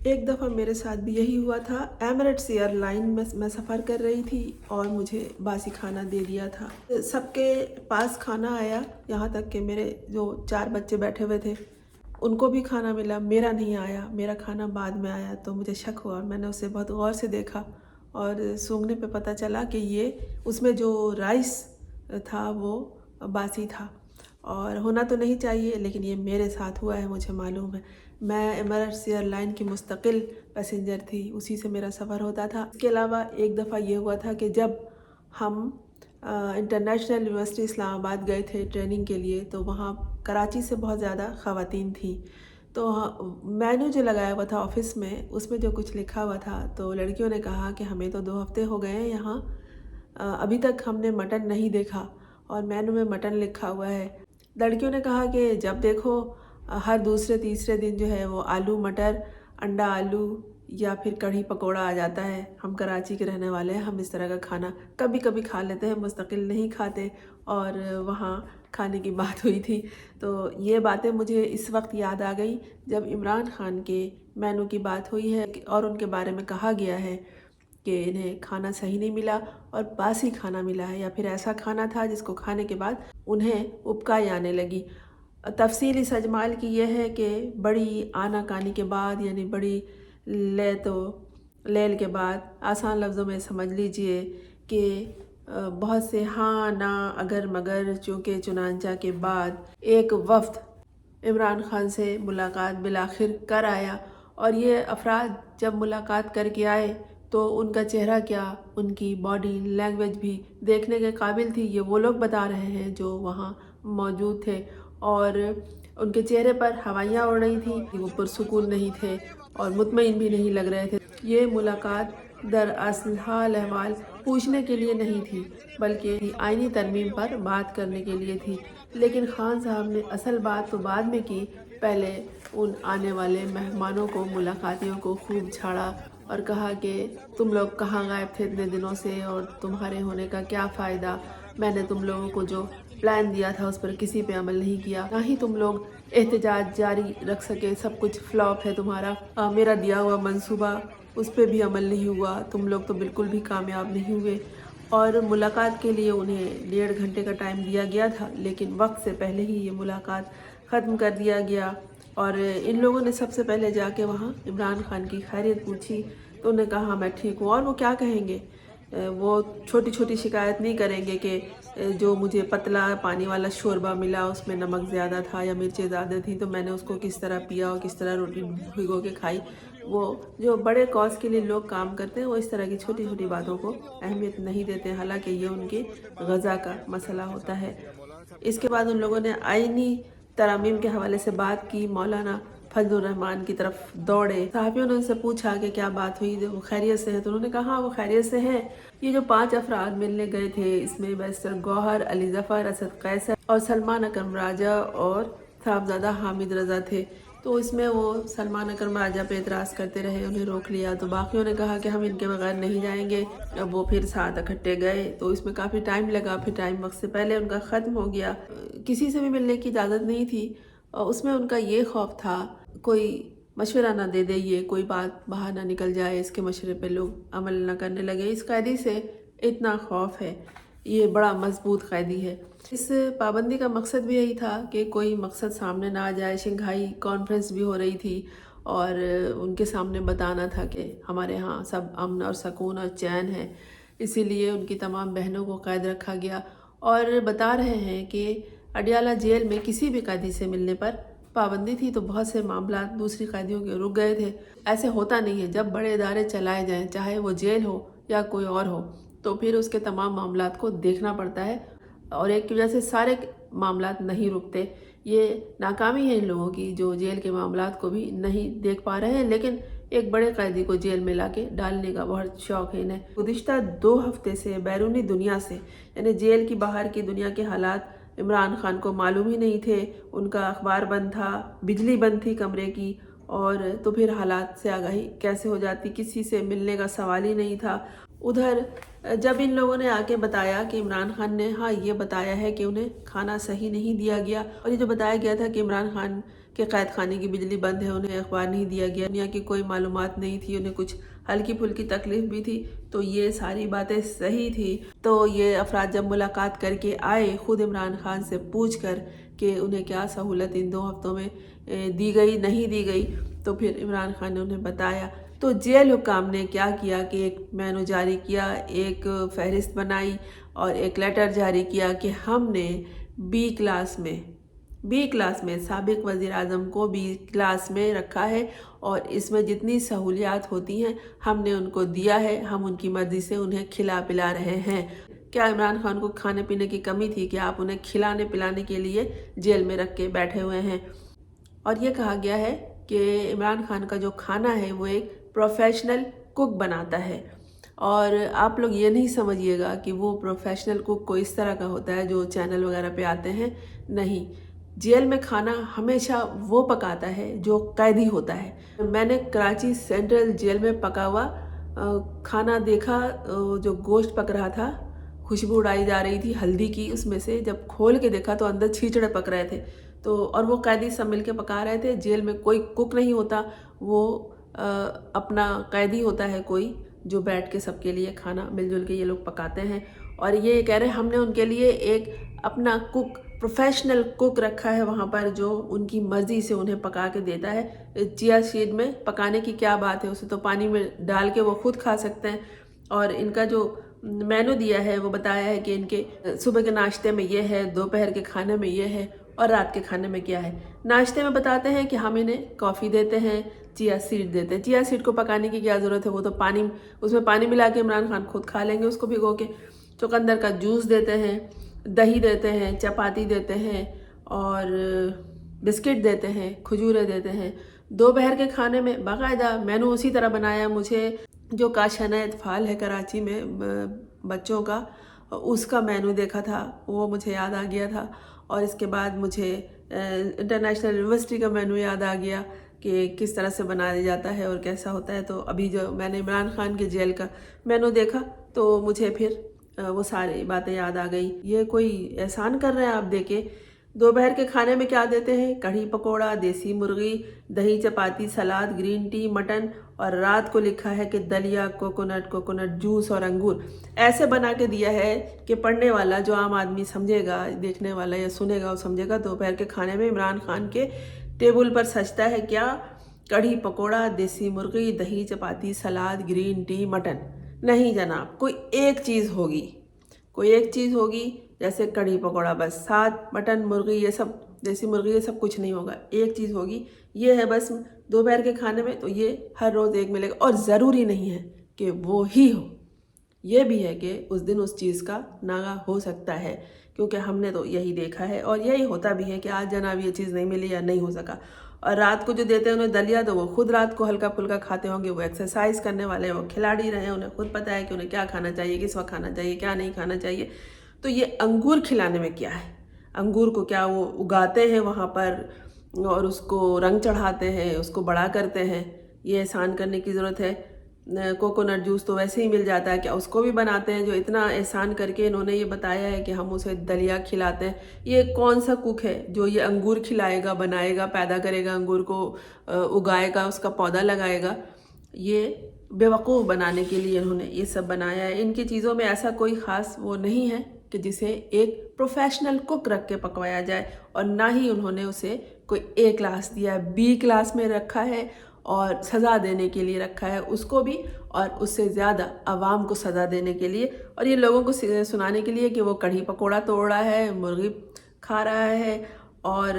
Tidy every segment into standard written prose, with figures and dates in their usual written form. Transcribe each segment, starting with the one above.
ایک دفعہ میرے ساتھ بھی یہی ہوا تھا۔ ایمریٹس ایئر لائن میں سفر کر رہی تھی اور مجھے باسی کھانا دے دیا تھا۔ سب کے پاس کھانا آیا، یہاں تک کہ میرے جو 4 بچے بیٹھے ہوئے تھے ان کو بھی کھانا ملا، میرا نہیں آیا۔ میرا کھانا بعد میں آیا تو مجھے شک ہوا اور میں نے اسے بہت غور سے دیکھا اور سونگھنے پہ پتہ چلا کہ یہ اس میں جو رائس تھا وہ باسی تھا، اور ہونا تو نہیں چاہیے لیکن یہ میرے ساتھ ہوا ہے، مجھے معلوم ہے۔ میں ایمریٹس ایئر لائن کی مستقل پیسنجر تھی، اسی سے میرا سفر ہوتا تھا۔ اس کے علاوہ ایک دفعہ یہ ہوا تھا کہ جب ہم انٹرنیشنل یونیورسٹی اسلام آباد گئے تھے ٹریننگ کے لیے، تو وہاں کراچی سے بہت زیادہ خواتین تھیں، تو مینو جو لگایا ہوا تھا آفس میں، اس میں جو کچھ لکھا ہوا تھا، تو لڑکیوں نے کہا کہ ہمیں تو 2 ہفتے ہو گئے ہیں یہاں، ابھی تک ہم نے مٹن نہیں دیکھا اور مینو میں مٹن لکھا ہوا ہے۔ لڑکیوں نے کہا کہ جب دیکھو ہر دوسرے تیسرے دن جو ہے وہ آلو مٹر، انڈا آلو یا پھر کڑھی پکوڑا آ جاتا ہے۔ ہم کراچی کے رہنے والے ہیں، ہم اس طرح کا کھانا کبھی کبھی کھا لیتے ہیں، مستقل نہیں کھاتے، اور وہاں کھانے کی بات ہوئی تھی۔ تو یہ باتیں مجھے اس وقت یاد آ گئیں جب عمران خان کے مینو کی بات ہوئی ہے اور ان کے بارے میں کہا گیا ہے کہ انہیں کھانا صحیح نہیں ملا اور باسی کھانا ملا ہے، یا پھر ایسا کھانا تھا جس کو کھانے کے بعد انہیں ابکائی آنے لگی۔ تفصیل اس اجمال کی یہ ہے کہ بڑی آنا کانی کے بعد، یعنی بڑی لیل کے بعد، آسان لفظوں میں سمجھ لیجئے کہ بہت سے ہاں نا اگر مگر چونکہ چنانچہ کے بعد ایک وفد عمران خان سے ملاقات بالآخر کر آیا، اور یہ افراد جب ملاقات کر کے آئے تو ان کا چہرہ کیا، ان کی باڈی لینگویج بھی دیکھنے کے قابل تھی۔ یہ وہ لوگ بتا رہے ہیں جو وہاں موجود تھے، اور ان کے چہرے پر ہوائیاں اڑ رہی تھیں، وہ پرسکون نہیں تھے اور مطمئن بھی نہیں لگ رہے تھے۔ یہ ملاقات دراصل حال احوال پوچھنے کے لیے نہیں تھی، بلکہ آئینی ترمیم پر بات کرنے کے لیے تھی۔ لیکن خان صاحب نے اصل بات تو بعد میں کی، پہلے ان آنے والے مہمانوں کو، ملاقاتیوں کو خوب جھاڑا اور کہا کہ تم لوگ کہاں غائب تھے اتنے دنوں سے، اور تمہارے ہونے کا کیا فائدہ؟ میں نے تم لوگوں کو جو پلان دیا تھا اس پر کسی پہ عمل نہیں کیا، نہ ہی تم لوگ احتجاج جاری رکھ سکے، سب کچھ فلاپ ہے تمہارا۔ میرا دیا ہوا منصوبہ اس پہ بھی عمل نہیں ہوا، تم لوگ تو بالکل بھی کامیاب نہیں ہوئے۔ اور ملاقات کے لیے انہیں 1.5 گھنٹے کا ٹائم دیا گیا تھا، لیکن وقت سے پہلے ہی یہ ملاقات ختم کر دیا گیا، اور ان لوگوں نے سب سے پہلے جا کے وہاں عمران خان کی خیریت پوچھی، تو انہوں نے کہا ہاں میں ٹھیک ہوں۔ اور وہ کیا کہیں گے؟ وہ چھوٹی چھوٹی شکایت نہیں کریں گے کہ جو مجھے پتلا پانی والا شوربہ ملا اس میں نمک زیادہ تھا یا مرچیں زیادہ تھیں، تو میں نے اس کو کس طرح پیا اور کس طرح روٹی بھگو کے کھائی۔ وہ جو بڑے کاز کے لیے لوگ کام کرتے ہیں وہ اس طرح کی چھوٹی چھوٹی باتوں کو اہمیت نہیں دیتے، حالانکہ یہ ان کے غذا کا مسئلہ ہوتا ہے۔ اس کے بعد ان لوگوں نے آئینی ترامیم کے حوالے سے بات کی۔ مولانا فضل الرحمان کی طرف دوڑے، صحافیوں نے ان سے پوچھا کہ کیا بات ہوئی، وہ خیریت سے ہیں؟ تو انہوں نے کہا ہاں وہ خیریت سے ہیں۔ یہ جو 5 افراد ملنے گئے تھے، اس میں بیرسٹر گوہر، علی ظفر، اسد قیصر اور سلمان اکرم راجہ اور صاحبزادہ حامد رضا تھے۔ تو اس میں وہ سلمان اکرم راجہ پہ اعتراض کرتے رہے، انہیں روک لیا، تو باقیوں نے کہا کہ ہم ان کے بغیر نہیں جائیں گے۔ اب وہ پھر ساتھ اکٹھے گئے، تو اس میں کافی ٹائم لگا، پھر ٹائم وقت سے پہلے ان کا ختم ہو گیا۔ کسی سے بھی ملنے کی اجازت نہیں تھی، اور اس میں ان کا یہ خوف تھا کوئی مشورہ نہ دے دے، یہ کوئی بات باہر نہ نکل جائے، اس کے مشورے پہ لوگ عمل نہ کرنے لگے۔ اس قیدی سے اتنا خوف ہے، یہ بڑا مضبوط قیدی ہے۔ اس پابندی کا مقصد بھی یہی تھا کہ کوئی مقصد سامنے نہ آ جائے۔ شنگھائی کانفرنس بھی ہو رہی تھی اور ان کے سامنے بتانا تھا کہ ہمارے ہاں سب امن اور سکون اور چین ہے، اسی لیے ان کی تمام بہنوں کو قید رکھا گیا۔ اور بتا رہے ہیں کہ اڈیالہ جیل میں کسی بھی قیدی سے ملنے پر پابندی تھی، تو بہت سے معاملات دوسری قیدیوں کے رک گئے تھے۔ ایسے ہوتا نہیں ہے، جب بڑے ادارے چلائے جائیں، چاہے وہ جیل ہو یا کوئی اور ہو، تو پھر اس کے تمام معاملات کو دیکھنا پڑتا ہے، اور ایک کی وجہ سے سارے معاملات نہیں رکتے۔ یہ ناکامی ہے ان لوگوں کی جو جیل کے معاملات کو بھی نہیں دیکھ پا رہے ہیں، لیکن ایک بڑے قیدی کو جیل میں لا کے ڈالنے کا بہت شوق ہے انہیں۔ گزشتہ 2 ہفتے سے بیرونی دنیا سے، یعنی جیل کی باہر کی دنیا کے حالات عمران خان کو معلوم ہی نہیں تھے۔ ان کا اخبار بند تھا، بجلی بند تھی کمرے کی، اور تو پھر حالات سے آگاہی کیسے ہو جاتی؟ کسی سے ملنے کا سوال ہی نہیں تھا۔ ادھر جب ان لوگوں نے آ کے بتایا کہ عمران خان نے ہاں یہ بتایا ہے کہ انہیں کھانا صحیح نہیں دیا گیا، اور یہ جو بتایا گیا تھا کہ عمران خان کہ قید خانے کی بجلی بند ہے، انہیں اخبار نہیں دیا گیا، دنیا کی کوئی معلومات نہیں تھی، انہیں کچھ ہلکی پھلکی تکلیف بھی تھی، تو یہ ساری باتیں صحیح تھی۔ تو یہ افراد جب ملاقات کر کے آئے خود عمران خان سے پوچھ کر کہ انہیں کیا سہولت ان 2 ہفتوں میں دی گئی نہیں دی گئی، تو پھر عمران خان نے انہیں بتایا۔ تو جیل حکام نے کیا کیا کہ ایک مینو جاری کیا، ایک فہرست بنائی اور ایک لیٹر جاری کیا کہ ہم نے بی کلاس میں سابق وزیر اعظم کو بی کلاس میں رکھا ہے، اور اس میں جتنی سہولیات ہوتی ہیں ہم نے ان کو دیا ہے، ہم ان کی مرضی سے انہیں کھلا پلا رہے ہیں۔ کیا عمران خان کو کھانے پینے کی کمی تھی کہ آپ انہیں کھلانے پلانے کے لیے جیل میں رکھ کے بیٹھے ہوئے ہیں؟ اور یہ کہا گیا ہے کہ عمران خان کا جو کھانا ہے وہ ایک پروفیشنل کک بناتا ہے، اور آپ لوگ یہ نہیں سمجھیے گا کہ وہ پروفیشنل کک کوئی اس طرح کا ہوتا ہے جو چینل وغیرہ پہ آتے ہیں، نہیں۔ جیل میں کھانا ہمیشہ وہ پکاتا ہے جو قیدی ہوتا ہے۔ میں نے کراچی سینٹرل جیل میں پکا ہوا کھانا دیکھا، جو گوشت پک رہا تھا، خوشبو اڑائی جا رہی تھی ہلدی کی، اس میں سے جب کھول کے دیکھا تو اندر چھیچڑے پک رہے تھے، تو اور وہ قیدی سب مل کے پکا رہے تھے۔ جیل میں کوئی کک نہیں ہوتا، وہ اپنا قیدی ہوتا ہے کوئی جو بیٹھ کے سب کے لیے کھانا مل جل کے یہ لوگ پکاتے ہیں۔ اور یہ کہہ رہے ہیں ہم نے ان کے لیے ایک اپنا کک، پروفیشنل کک رکھا ہے وہاں پر جو ان کی مرضی سے انہیں پکا کے دیتا ہے۔ چیا سیڈ میں پکانے کی کیا بات ہے، اسے تو پانی میں ڈال کے وہ خود کھا سکتے ہیں۔ اور ان کا جو مینو دیا ہے وہ بتایا ہے کہ ان کے صبح کے ناشتے میں یہ ہے، دوپہر کے کھانے میں یہ ہے، اور رات کے کھانے میں کیا ہے۔ ناشتے میں بتاتے ہیں کہ ہم انہیں کافی دیتے ہیں، چیا سیڈ دیتے ہیں۔ چیا سیڈ کو پکانے کی کیا ضرورت ہے، وہ تو پانی، اس میں پانی ملا کے عمران خان خود کھا لیں گے اس کو بھگو کے۔ چقندر کا جوس دیتے ہیں، دہی دیتے ہیں، چپاتی دیتے ہیں، اور بسکٹ دیتے ہیں، کھجورے دیتے ہیں۔ دوپہر کے کھانے میں باقاعدہ مینو اسی طرح بنایا۔ مجھے جو کاشانہ اطفال ہے کراچی میں بچوں کا، اس کا مینو دیکھا تھا، وہ مجھے یاد آ گیا تھا۔ اور اس کے بعد مجھے انٹرنیشنل یونیورسٹی کا مینو یاد آ گیا کہ کس طرح سے بنایا جاتا ہے اور کیسا ہوتا ہے۔ تو ابھی جو میں نے عمران خان کے جیل کا مینو دیکھا تو مجھے پھر وہ ساری باتیں یاد آ گئی۔ یہ کوئی احسان کر رہے ہیں آپ دیکھیں۔ دوپہر کے کھانے میں کیا دیتے ہیں؟ کڑھی پکوڑا، دیسی مرغی، دہی چپاتی، سلاد، گرین ٹی، مٹن، اور رات کو لکھا ہے کہ دلیا، کوکونٹ جوس اور انگور۔ ایسے بنا کے دیا ہے کہ پڑھنے والا جو عام آدمی سمجھے گا، دیکھنے والا یا سنے گا وہ سمجھے گا دوپہر کے کھانے میں عمران خان کے ٹیبل پر سجتا ہے کیا؟ کڑھی پکوڑا، دیسی مرغی، دہی چپاتی، سلاد، گرین ٹی، مٹن۔ نہیں جناب، کوئی ایک چیز ہوگی جیسے کڑھی پکوڑا، بس، ساتھ مٹن، مرغی، یہ سب، دیسی مرغی، یہ سب کچھ نہیں ہوگا۔ ایک چیز ہوگی، یہ ہے بس دوپہر کے کھانے میں، تو یہ ہر روز ایک ملے گا، اور ضروری نہیں ہے کہ وہ ہی ہو، یہ بھی ہے کہ اس دن اس چیز کا ناغہ ہو سکتا ہے، کیونکہ ہم نے تو یہی دیکھا ہے اور یہی ہوتا بھی ہے کہ آج جناب یہ چیز نہیں ملی یا نہیں ہو سکا۔ اور رات کو جو دیتے ہیں انہیں دلیا، تو وہ خود رات کو ہلکا پھلکا کھاتے ہوں گے، وہ ایکسرسائز کرنے والے ہیں، وہ کھلاڑی رہے ہیں، انہیں خود پتہ ہے کہ انہیں کیا کھانا چاہیے، کس وقت کھانا چاہیے، کیا نہیں کھانا چاہیے۔ تو یہ انگور کھلانے میں کیا ہے؟ انگور کو کیا وہ اگاتے ہیں وہاں پر اور اس کو رنگ چڑھاتے ہیں، اس کو بڑا کرتے ہیں؟ یہ احسان کرنے کی ضرورت ہے؟ کوکونٹ جوس تو ویسے ہی مل جاتا ہے، کیا اس کو بھی بناتے ہیں؟ جو اتنا احسان کر کے انہوں نے یہ بتایا ہے کہ ہم اسے دلیا کھلاتے ہیں، یہ کون سا کک ہے جو یہ انگور کھلائے گا، بنائے گا، پیدا کرے گا، انگور کو اگائے گا، اس کا پودا لگائے گا؟ یہ بیوقوف بنانے کے لیے انہوں نے یہ سب بنایا ہے۔ ان کی چیزوں میں ایسا کوئی خاص وہ نہیں ہے کہ جسے ایک پروفیشنل کک رکھ کے پکوایا جائے، اور نہ ہی انہوں نے اسے کوئی اے کلاس دیا ہے، بی کلاس میں رکھا ہے، اور سزا دینے کے لیے رکھا ہے اس کو بھی، اور اس سے زیادہ عوام کو سزا دینے کے لیے، اور یہ لوگوں کو سنانے کے لیے کہ وہ کڑھی پکوڑا توڑ رہا ہے، مرغی کھا رہا ہے، اور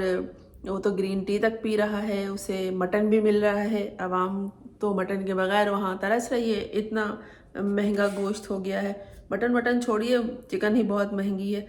وہ تو گرین ٹی تک پی رہا ہے، اسے مٹن بھی مل رہا ہے۔ عوام تو مٹن کے بغیر وہاں ترس رہی ہے، اتنا مہنگا گوشت ہو گیا ہے۔ مٹن چھوڑیے، چکن ہی بہت مہنگی ہے۔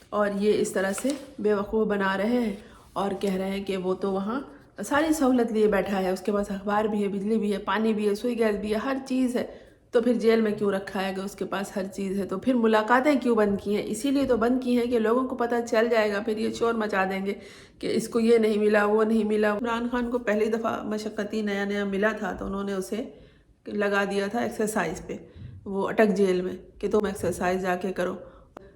اور یہ اس طرح سے بے وقوف بنا رہے ہیں اور کہہ رہے ہیں کہ وہ تو وہاں ساری سہولت لیے بیٹھا ہے، اس کے پاس اخبار بھی ہے، بجلی بھی ہے، پانی بھی ہے، سوئی گیس بھی ہے، ہر چیز ہے، تو پھر جیل میں کیوں رکھا ہے کہ اس کے پاس ہر چیز ہے؟ تو پھر ملاقاتیں کیوں بند کی ہیں؟ اسی لیے تو بند کی ہیں کہ لوگوں کو پتہ چل جائے گا، پھر یہ شور مچا دیں گے کہ اس کو یہ نہیں ملا، وہ نہیں ملا۔ عمران خان کو پہلی دفعہ مشقتی نیا ملا تھا تو انہوں نے اسے لگا دیا تھا ایکسرسائز پہ، وہ اٹک جیل میں، کہ تم ایکسرسائز جا کے کرو۔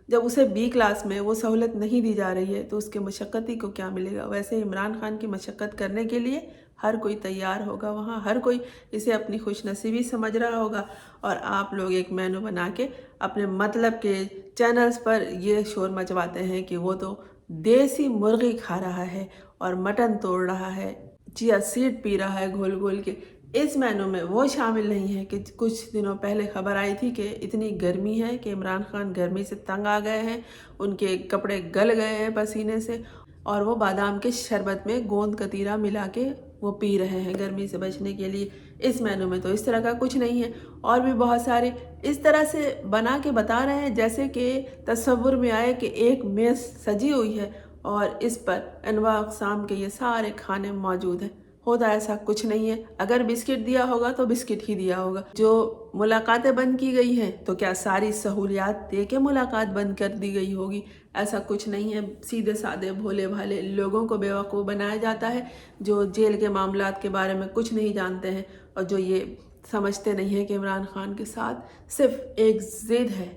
جب اسے بی کلاس میں وہ سہولت نہیں دی جا رہی ہے تو اس کے مشقتی کو کیا ملے گا؟ ویسے عمران خان کی مشقت کرنے کے لیے ہر کوئی تیار ہوگا وہاں، ہر کوئی اسے اپنی خوش نصیبی سمجھ رہا ہوگا، اور آپ لوگ ایک مینو بنا کے اپنے مطلب کے چینلز پر یہ شور مچواتے ہیں کہ وہ تو دیسی مرغی کھا رہا ہے اور مٹن توڑ رہا ہے، چیا سیڈ پی رہا ہے گھول گھول کے۔ اس مینو میں وہ شامل نہیں ہے کہ کچھ دنوں پہلے خبر آئی تھی کہ اتنی گرمی ہے کہ عمران خان گرمی سے تنگ آ گئے ہیں، ان کے کپڑے گل گئے ہیں پسینے سے، اور وہ بادام کے شربت میں گوند کتیرا ملا کے وہ پی رہے ہیں گرمی سے بچنے کے لیے۔ اس مینو میں تو اس طرح کا کچھ نہیں ہے، اور بھی بہت سارے اس طرح سے بنا کے بتا رہے ہیں جیسے کہ تصور میں آئے کہ ایک میز سجی ہوئی ہے اور اس پر انواع اقسام کے یہ سارے کھانے موجود ہیں۔ ہوتا ایسا کچھ نہیں ہے، اگر بسکٹ دیا ہوگا تو بسکٹ ہی دیا ہوگا۔ جو ملاقاتیں بند کی گئی ہیں تو کیا ساری سہولیات دے کے ملاقات بند کر دی گئی ہوگی؟ ایسا کچھ نہیں ہے، سیدھے سادے بھولے بھالے لوگوں کو بیوقوف بنایا جاتا ہے جو جیل کے معاملات کے بارے میں کچھ نہیں جانتے ہیں، اور جو یہ سمجھتے نہیں ہیں کہ عمران خان کے ساتھ صرف ایک ضد ہے،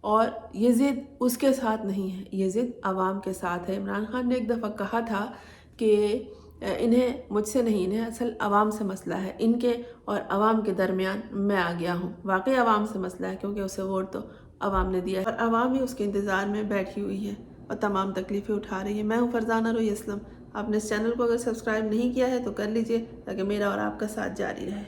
اور یہ ضد اس کے ساتھ نہیں ہے، یہ ضد عوام کے ساتھ ہے۔ عمران خان نے ایک دفعہ کہا تھا کہ انہیں مجھ سے نہیں، انہیں اصل عوام سے مسئلہ ہے، ان کے اور عوام کے درمیان میں آ گیا ہوں۔ واقعی عوام سے مسئلہ ہے کیونکہ اسے ووٹ تو عوام نے دیا ہے، اور عوام ہی اس کے انتظار میں بیٹھی ہوئی ہے اور تمام تکلیفیں اٹھا رہی ہے۔ میں ہوں فرزانہ روی اسلم۔ آپ نے اس چینل کو اگر سبسکرائب نہیں کیا ہے تو کر لیجئے تاکہ میرا اور آپ کا ساتھ جاری رہے۔